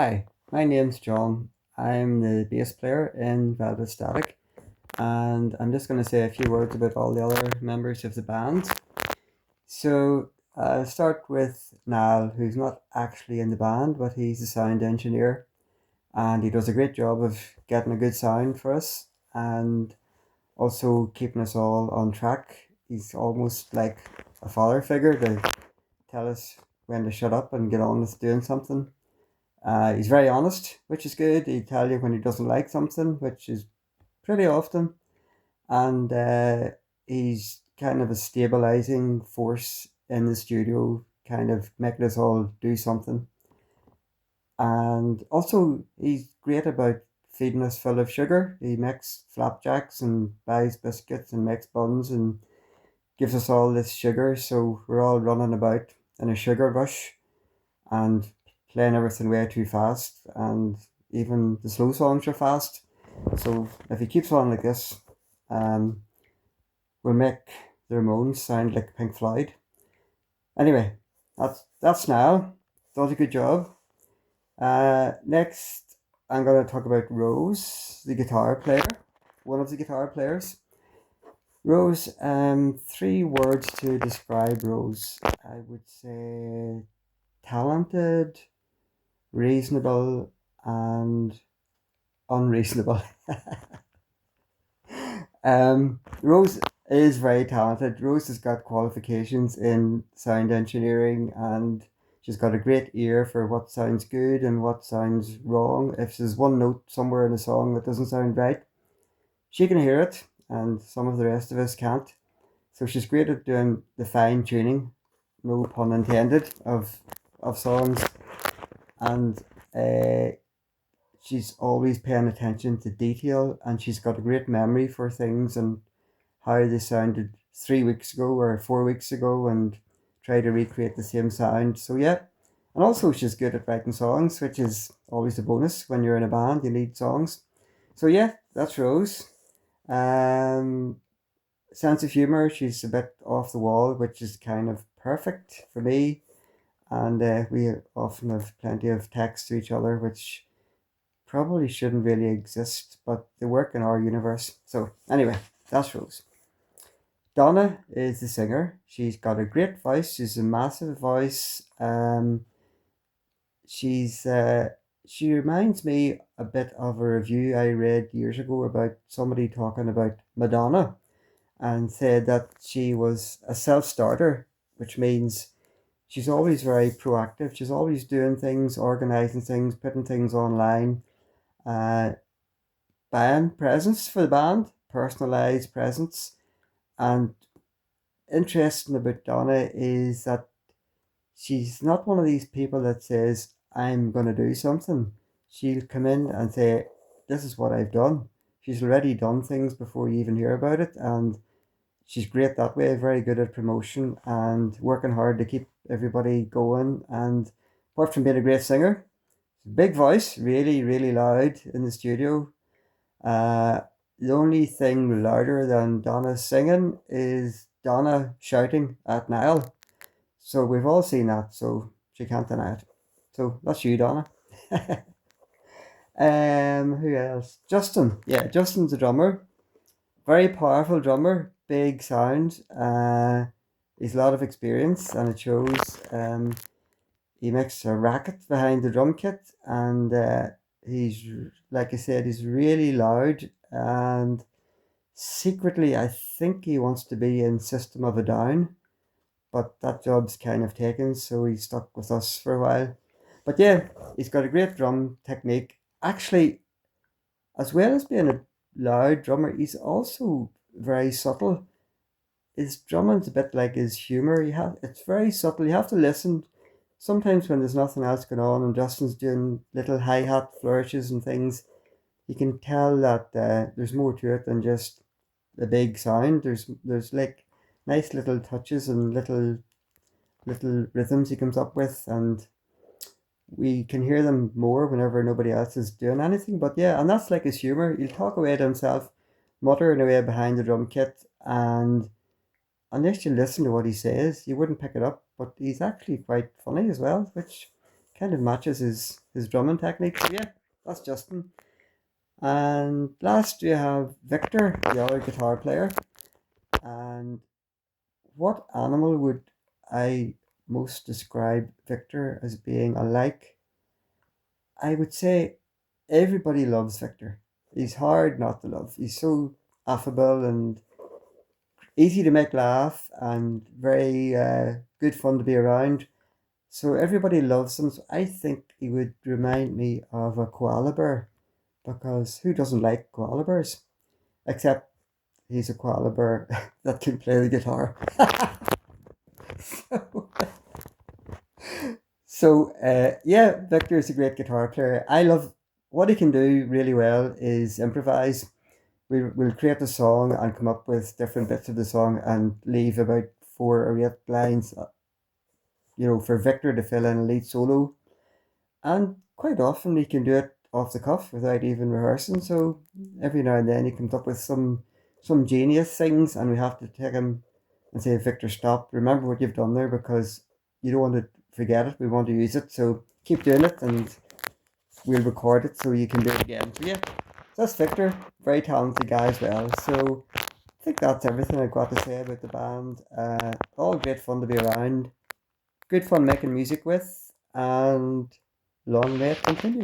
Hi, my name's John. I'm the bass player in Velvet Static, and I'm just going to say a few words about all the other members of the band. So, I'll start with Niall, who's not actually in the band, but he's the sound engineer, and he does a great job of getting a good sound for us and also keeping us all on track. He's almost like a father figure to tell us when to shut up and get on with doing something. He's very honest, which is good. He'll tell you when he doesn't like something, which is pretty often. And he's kind of a stabilizing force in the studio, kind of making us all do something. And also, he's great about feeding us full of sugar. He makes flapjacks and buys biscuits and makes buns and gives us all this sugar. So we're all running about in a sugar rush and playing everything way too fast, and even the slow songs are fast. So if he keeps on like this, um, we'll make the Ramones sound like Pink Floyd. Anyway, that's now. Does a good job. Next, I'm gonna talk about Rose, the guitar player, one of the guitar players. Rose, three words to describe Rose. I would say talented, reasonable, and unreasonable. Rose is very talented. Rose has got qualifications in sound engineering, and she's got a great ear for what sounds good and what sounds wrong. If there's one note somewhere in a song that doesn't sound right, she can hear it, and some of the rest of us can't. So she's great at doing the fine tuning, no pun intended, of songs, and uh, she's always paying attention to detail, and she's got a great memory for things and how they sounded 3 weeks ago or 4 weeks ago, and try to recreate the same sound. So yeah, and also she's good at writing songs, which is always a bonus when you're in a band. You need songs. So yeah, that's Rose. Um, Sense of humor. She's a bit off the wall, which is kind of perfect for me. And we often have plenty of text to each other, which probably shouldn't really exist, but they work in our universe. So anyway, that's Rose. Donna is the singer. She's got a great voice. She's a massive voice. She's she reminds me a bit of a review I read years ago about somebody talking about Madonna and said that she was a self-starter, which means she's always very proactive. She's always doing things, organizing things, putting things online, uh, buying presents for the band, personalized presents. And interesting about Donna is that she's not one of these people that says, I'm going to do something. She'll come in and say, this is what I've done. She's already done things before you even hear about it. And she's great that way, very good at promotion and working hard to keep everybody going. And apart from being a great singer, big voice, really, really loud in the studio. Uh, the only thing louder than Donna singing is Donna shouting at Niall. So we've all seen that, so she can't deny it. So that's you, Donna. Who else? Justin. Yeah, Justin's a drummer. Very powerful drummer, big sound. He's a lot of experience, and it shows. He makes a racket behind the drum kit, and he's like I said, he's really loud, and secretly, I think he wants to be in System of a Down, but that job's kind of taken, so he's stuck with us for a while. But yeah, he's got a great drum technique. Actually, as well as being a loud drummer, he's also very subtle. His drumming's a bit like his humor. It's very subtle. You have to listen. Sometimes when there's nothing else going on and Justin's doing little hi hat flourishes and things, you can tell that there's more to it than just the big sound. There's like nice little touches and little rhythms he comes up with, and we can hear them more whenever nobody else is doing anything. But yeah, and that's like his humor. He'll talk away to himself, muttering away behind the drum kit, and unless you listen to what he says, you wouldn't pick it up. But he's actually quite funny as well, which kind of matches his drumming technique. So yeah, that's Justin. And last we have Victor, the other guitar player. And what animal would I most describe Victor as being? Alike, I would say everybody loves Victor. He's hard not to love. He's so affable and easy to make laugh and very good fun to be around. So everybody loves him. So I think he would remind me of a koala bear because who doesn't like koala bears? Except he's a koala bear that can play the guitar. Yeah, Victor is a great guitar player. I love what he can do really well is improvise. We'll create a song and come up with different bits of the song and leave about 4 or 8 lines, for Victor to fill in a lead solo. And quite often he can do it off the cuff without even rehearsing. So every now and then he comes up with some genius things, and we have to take him and say, Victor, stop. Remember what you've done there because you don't want to forget it. We want to use it. So keep doing it, and we'll record it so you can do it again. So yeah, that's Victor, very talented guy as well. So I think that's everything I've got to say about the band. All great fun to be around, good fun making music with, and long may it continue.